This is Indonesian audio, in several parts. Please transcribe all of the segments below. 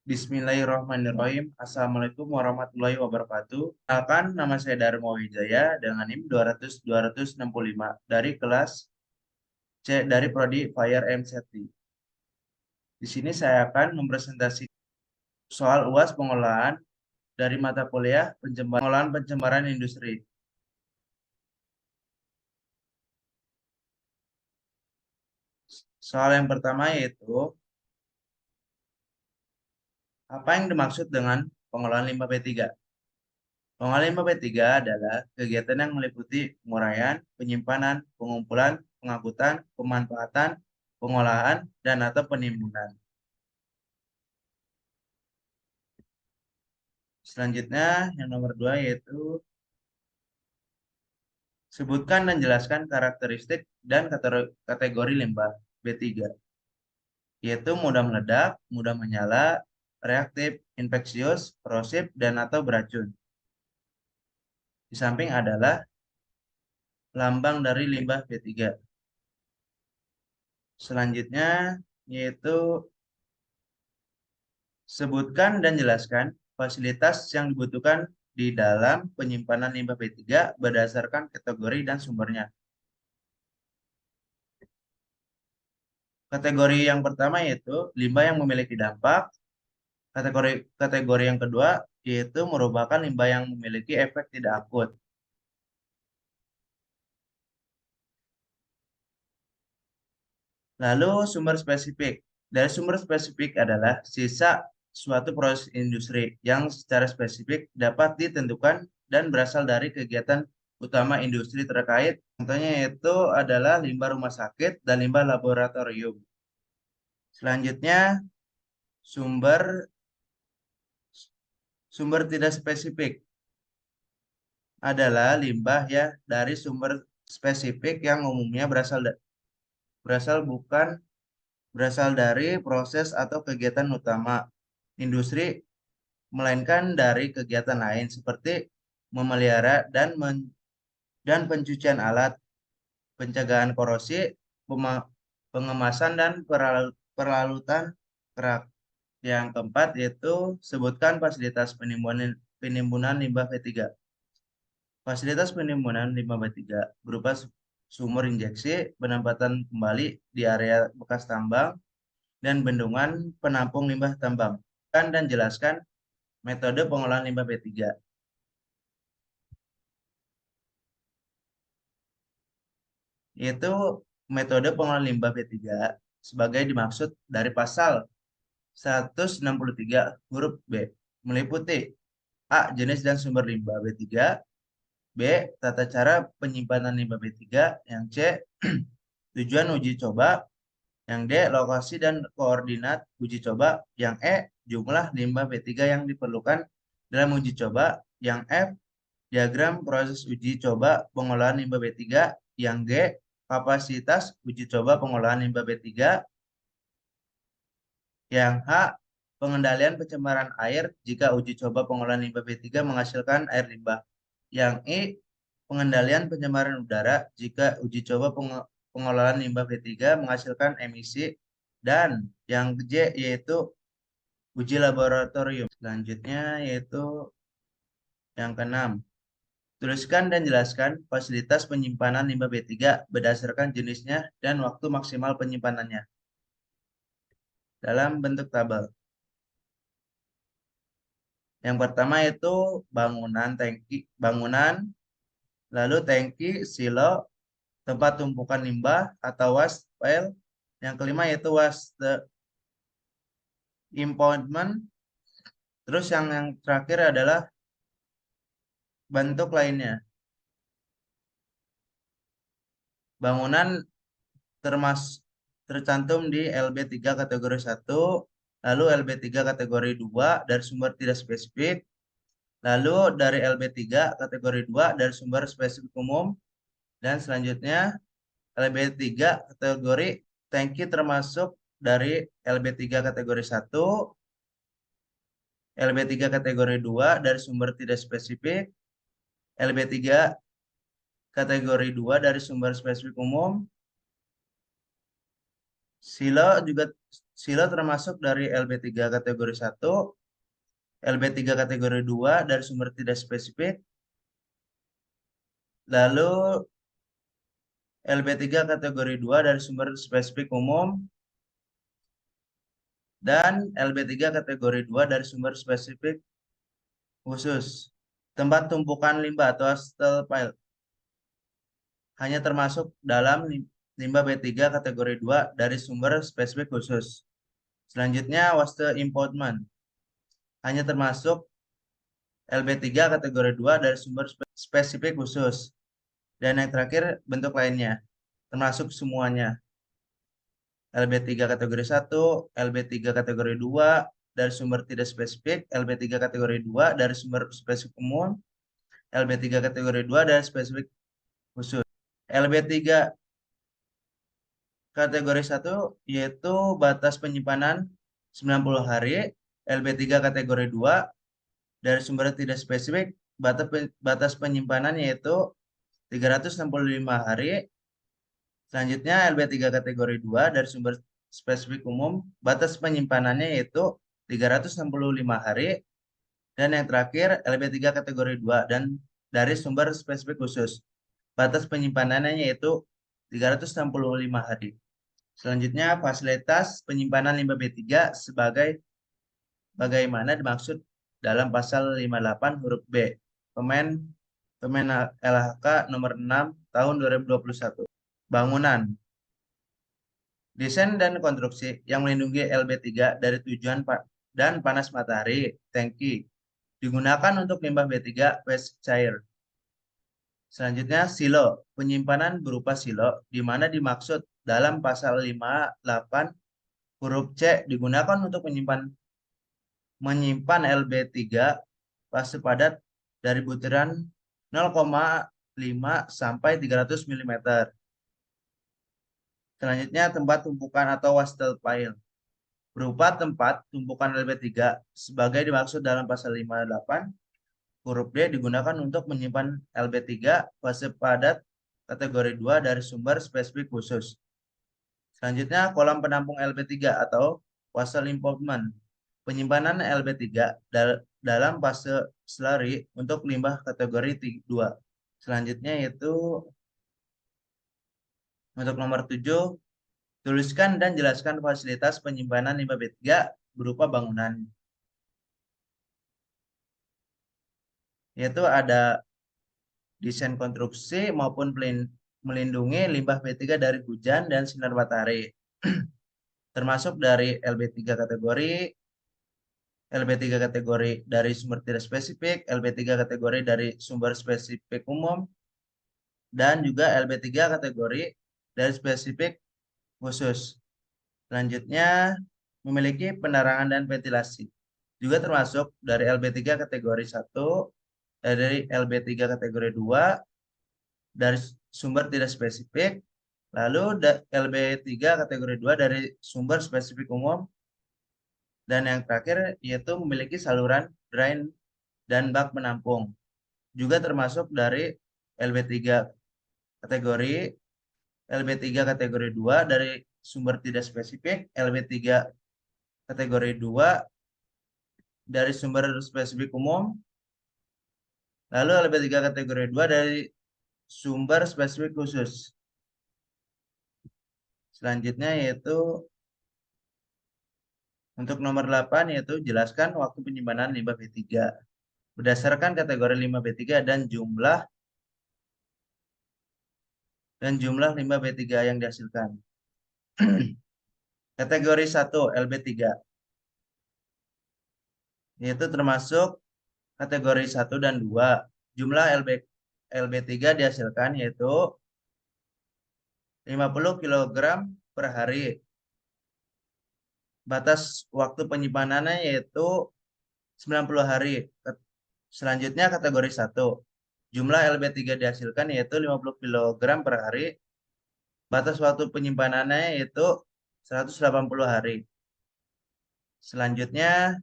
Bismillahirrahmanirrahim. Assalamualaikum warahmatullahi wabarakatuh. Akan nama saya Darmo Wijaya dengan NIM 200-265 dari kelas C dari Prodi Fire and Safety. Di sini saya akan mempresentasikan soal UAS pengolahan dari mata kuliah pengolahan pencemaran industri. Soal yang pertama yaitu apa yang dimaksud dengan pengolahan limbah B3? Pengolahan limbah B3 adalah kegiatan yang meliputi penguraian, penyimpanan, pengumpulan, pengangkutan, pemanfaatan, pengolahan, dan atau penimbunan. Selanjutnya, yang nomor 2 yaitu sebutkan dan jelaskan karakteristik dan kategori limbah B3, yaitu mudah meledak, mudah menyala, reaktif, infeksius, korosif, dan atau beracun. Di samping adalah lambang dari limbah B3. Selanjutnya, yaitu sebutkan dan jelaskan fasilitas yang dibutuhkan di dalam penyimpanan limbah B3 berdasarkan kategori dan sumbernya. Kategori yang pertama yaitu limbah yang memiliki dampak. Kategori yang kedua yaitu merupakan limbah yang memiliki efek tidak akut. Lalu sumber spesifik. Dari sumber spesifik adalah sisa suatu proses industri yang secara spesifik dapat ditentukan dan berasal dari kegiatan utama industri terkait. Contohnya yaitu adalah limbah rumah sakit dan limbah laboratorium. Selanjutnya, sumber sumber tidak spesifik adalah limbah ya dari sumber spesifik yang umumnya berasal dari proses atau kegiatan utama industri, melainkan dari kegiatan lain seperti memelihara dan pencucian alat, pencegahan korosi, pengemasan dan perlalutan kerak. Yang keempat yaitu sebutkan fasilitas penimbunan limbah B3. Fasilitas penimbunan limbah B3 berupa sumur injeksi, penempatan kembali di area bekas tambang, dan bendungan penampung limbah tambang. Dan jelaskan metode pengolahan limbah B3. Yaitu metode pengolahan limbah B3 sebagai dimaksud dari pasal 163 huruf B meliputi A. Jenis dan sumber limbah B3, B. Tata cara penyimpanan limbah B3, yang C. Tujuan uji coba, yang D. Lokasi dan koordinat uji coba, yang E. Jumlah limbah B3 yang diperlukan dalam uji coba, yang F. Diagram proses uji coba pengolahan limbah B3, yang G. Kapasitas uji coba pengolahan limbah B3, yang H. Pengendalian pencemaran air jika uji coba pengolahan limbah B3 menghasilkan air limbah, yang I. Pengendalian pencemaran udara jika uji coba pengolahan limbah B3 menghasilkan emisi, dan yang J yaitu uji laboratorium. Selanjutnya yaitu yang keenam. Tuliskan dan jelaskan fasilitas penyimpanan limbah B3 berdasarkan jenisnya dan waktu maksimal penyimpanannya dalam bentuk tabel. Yang pertama itu bangunan, lalu tangki, silo, tempat tumpukan limbah atau waste pile. Yang kelima yaitu waste impoundment. Terus yang terakhir adalah bentuk lainnya. Bangunan tercantum di LB3 kategori 1, lalu LB3 kategori 2 dari sumber tidak spesifik, lalu dari LB3 kategori 2 dari sumber spesifik umum, dan selanjutnya LB3 kategori tangki termasuk dari LB3 kategori 1, LB3 kategori 2 dari sumber tidak spesifik, LB3 kategori 2 dari sumber spesifik umum, silo juga Silo termasuk dari LB3 kategori 1, LB3 kategori 2 dari sumber tidak spesifik, lalu LB3 kategori 2 dari sumber spesifik umum, dan LB3 kategori 2 dari sumber spesifik khusus. Tempat tumpukan limbah atau hostile pile hanya termasuk dalam limbah B3 kategori 2 dari sumber spesifik khusus. Selanjutnya, waste impoundment hanya termasuk LB3 kategori 2 dari sumber spesifik khusus. Dan yang terakhir, bentuk lainnya, termasuk semuanya. LB3 kategori 1, LB3 kategori 2 dari sumber tidak spesifik, LB3 kategori 2 dari sumber spesifik umum, LB3 kategori 2 dari spesifik khusus. LB3 kategori 1 yaitu batas penyimpanan 90 hari, LB3 kategori 2 dari sumber tidak spesifik, batas penyimpanan yaitu 365 hari. Selanjutnya LB3 kategori 2 dari sumber spesifik umum, batas penyimpanannya yaitu 365 hari. Dan yang terakhir LB3 kategori 2 dan dari sumber spesifik khusus, batas penyimpanannya yaitu 365 hari. Selanjutnya fasilitas penyimpanan limbah B3 sebagai bagaimana dimaksud dalam pasal 58 huruf B. Permen LHK nomor 6 tahun 2021. Bangunan, desain dan konstruksi yang melindungi LB3 dari tujuan dan panas matahari, tangki, digunakan untuk limbah B3 waste cair. Selanjutnya, silo, penyimpanan berupa silo, di mana dimaksud dalam pasal 58 huruf C digunakan untuk menyimpan LB3 fase padat dari butiran 0,5 sampai 300 mm. Selanjutnya, tempat tumpukan atau wastel pile berupa tempat tumpukan LB3 sebagai dimaksud dalam pasal 58 huruf D digunakan untuk menyimpan LB3 fase padat kategori 2 dari sumber spesifik khusus. Selanjutnya, kolam penampung LB3 atau wastel impoundment. Penyimpanan LB3 dalam fase slurry untuk limbah kategori 2. Selanjutnya yaitu untuk nomor 7, tuliskan dan jelaskan fasilitas penyimpanan limbah B3 berupa bangunan. Yaitu ada desain konstruksi maupun melindungi limbah B3 dari hujan dan sinar matahari. Termasuk dari LB3 kategori, LB3 kategori dari sumber tidak spesifik, LB3 kategori dari sumber spesifik umum, dan juga LB3 kategori dari spesifik khusus. Selanjutnya, memiliki penerangan dan ventilasi. Juga termasuk dari LB3 kategori 1, dari LB3 kategori 2, dari sumber tidak spesifik, lalu LB3 kategori 2 dari sumber spesifik umum, dan yang terakhir yaitu memiliki saluran drain dan bak penampung. Juga termasuk dari LB3 kategori, LB3 kategori 2 dari sumber tidak spesifik, LB3 kategori 2 dari sumber spesifik umum, lalu LB3 kategori 2 dari sumber spesifik khusus. Selanjutnya yaitu untuk nomor 8 yaitu jelaskan waktu penyimpanan limbah B3 berdasarkan kategori limbah B3 dan jumlah limbah B3 yang dihasilkan. Kategori 1 LB3 yaitu termasuk kategori 1 dan 2. Jumlah LB3 dihasilkan yaitu 50 kg per hari. Batas waktu penyimpanannya yaitu 90 hari. Selanjutnya kategori 1. Jumlah LB3 dihasilkan yaitu 50 kg per hari. Batas waktu penyimpanannya yaitu 180 hari. Selanjutnya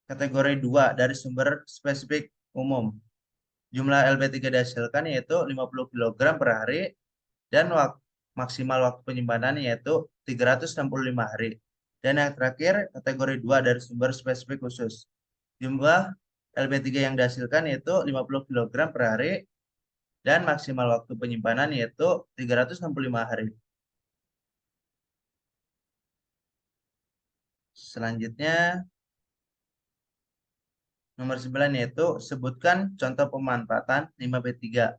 kategori 2 dari sumber spesifik umum. Jumlah LB3 dihasilkan yaitu 50 kg per hari dan maksimal waktu penyimpanan yaitu 365 hari. Dan yang terakhir, kategori 2 dari sumber spesifik khusus. Jumlah LB3 yang dihasilkan yaitu 50 kg per hari dan maksimal waktu penyimpanan yaitu 365 hari. Selanjutnya, nomor 9 yaitu sebutkan contoh pemanfaatan limbah B3.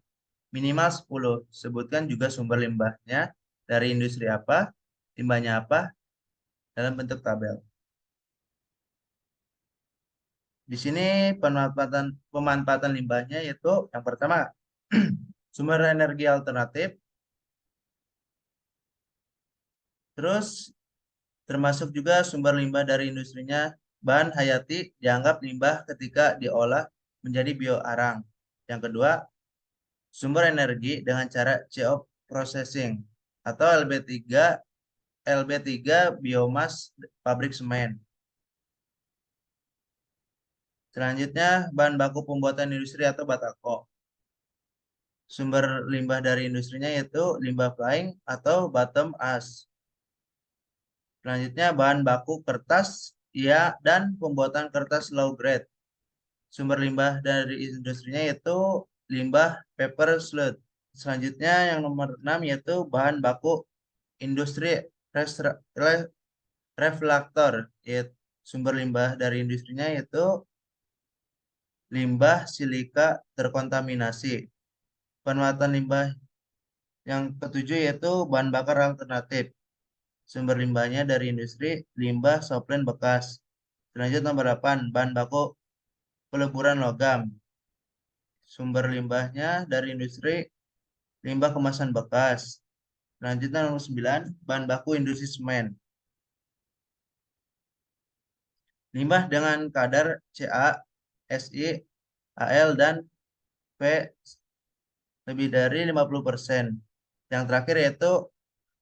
Minimal 10. Sebutkan juga sumber limbahnya dari industri apa, limbahnya apa, dalam bentuk tabel. Di sini pemanfaatan limbahnya yaitu yang pertama sumber energi alternatif, terus termasuk juga sumber limbah dari industrinya. Bahan hayati dianggap limbah ketika diolah menjadi bioarang. Yang kedua, sumber energi dengan cara CO processing atau LB3 biomas pabrik semen. Selanjutnya, bahan baku pembuatan industri atau batako. Sumber limbah dari industrinya yaitu limbah flying atau bottom ash. Selanjutnya, bahan baku kertas ya dan pembuatan kertas low grade. Sumber limbah dari industrinya yaitu limbah paper sludge. Selanjutnya, yang nomor 6 yaitu bahan baku industri reflektor. Yaitu sumber limbah dari industrinya yaitu limbah silika terkontaminasi. Pemanfaatan limbah yang ketujuh yaitu bahan bakar alternatif. Sumber limbahnya dari industri limbah soplen bekas. Selanjutnya nomor 8, bahan baku peleburan logam. Sumber limbahnya dari industri limbah kemasan bekas. Selanjutnya nomor 9, bahan baku industri semen. Limbah dengan kadar Ca, Si, Al, dan P lebih dari 50%. Yang terakhir yaitu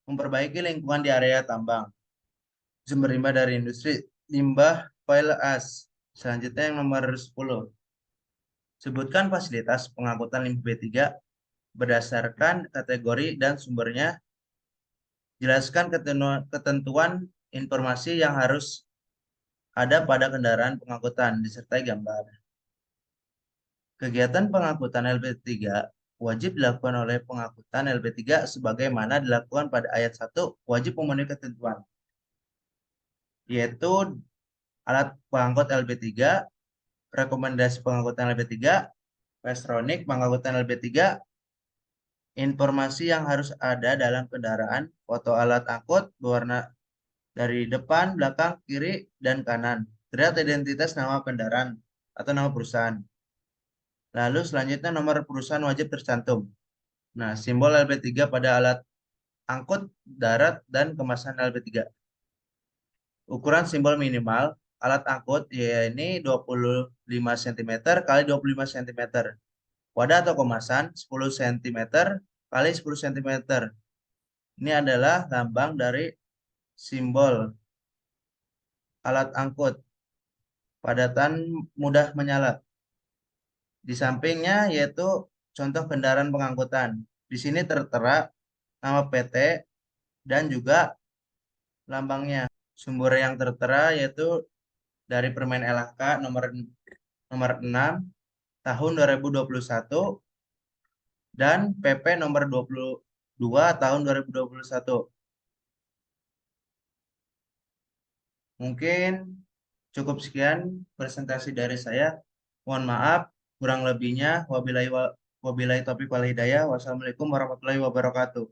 memperbaiki lingkungan di area tambang. Sumber limbah dari industri limbah file ash. Selanjutnya yang nomor 10. Sebutkan fasilitas pengangkutan limbah B3 berdasarkan kategori dan sumbernya. Jelaskan ketentuan informasi yang harus ada pada kendaraan pengangkutan disertai gambar. Kegiatan pengangkutan LB3 wajib dilakukan oleh pengangkutan LB3 sebagaimana dilakukan pada ayat 1 wajib memenuhi ketentuan, yaitu alat pengangkut LB3, rekomendasi pengangkutan LB3, Pestronik pengangkutan LB3, informasi yang harus ada dalam kendaraan, foto alat angkut berwarna dari depan, belakang, kiri, dan kanan. Terlihat identitas nama kendaraan atau nama perusahaan. Lalu selanjutnya nomor perusahaan wajib tercantum. Nah, simbol LB3 pada alat angkut darat dan kemasan LB3. Ukuran simbol minimal alat angkut ya ini 25 cm kali 25 cm. Wadah atau kemasan 10 cm kali 10 cm. Ini adalah lambang dari simbol alat angkut. Padatan mudah menyala. Di sampingnya yaitu contoh kendaraan pengangkutan. Di sini tertera nama PT dan juga lambangnya. Sumber yang tertera yaitu dari Permen LHK nomor 6 tahun 2021 dan PP nomor 22 tahun 2021. Mungkin cukup sekian presentasi dari saya. Mohon maaf kurang lebihnya. Wabillahi taufiq wal hidayah. Wassalamualaikum warahmatullahi wabarakatuh.